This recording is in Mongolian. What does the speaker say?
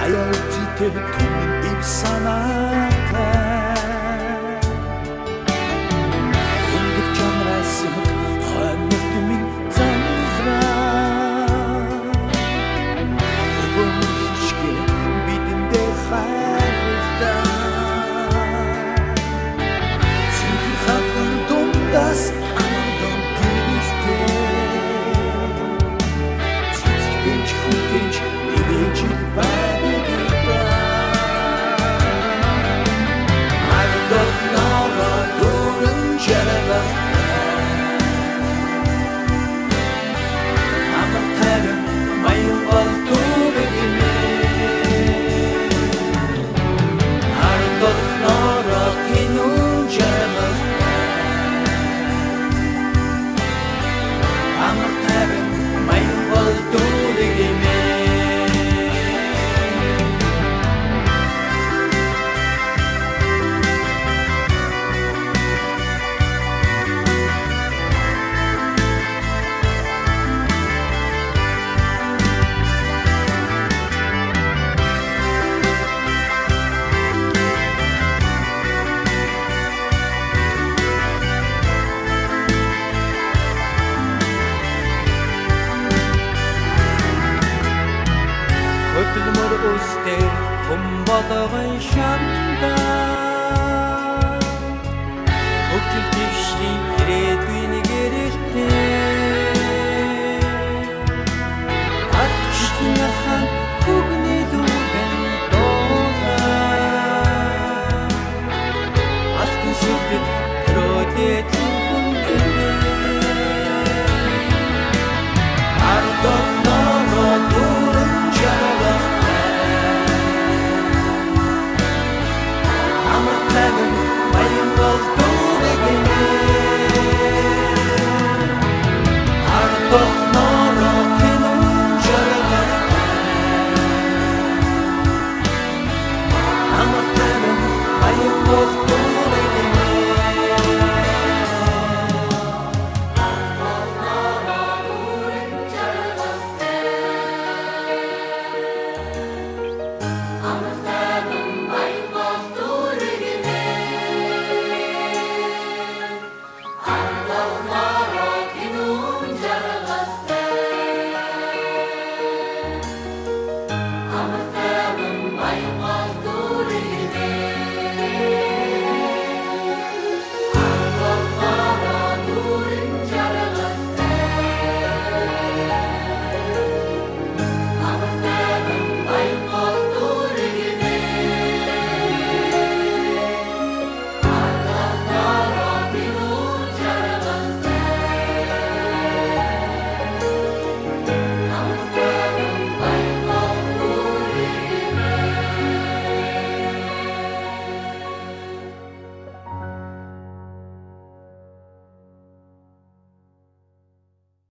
аяуцтэй түмэн ив санаатай өнгөр чамраас хойморт минь замраа өвөн хишгэ бидэндээ хайртай цэнхэр хатан дундаас амандон гэрэлтэй цэцэгдэнч хүлдэнч ивэж бадэгдаа ардот нора дөрөн чарава амар тайван баян бол дүүрэгэмэ ардот нора кинун чарава амар тайван баян бол дүүрэгэмэ хөдөлмөр үстэй хүм болгон шамда хөгжил дэвшлийн ирээдүйн гэрэлтэй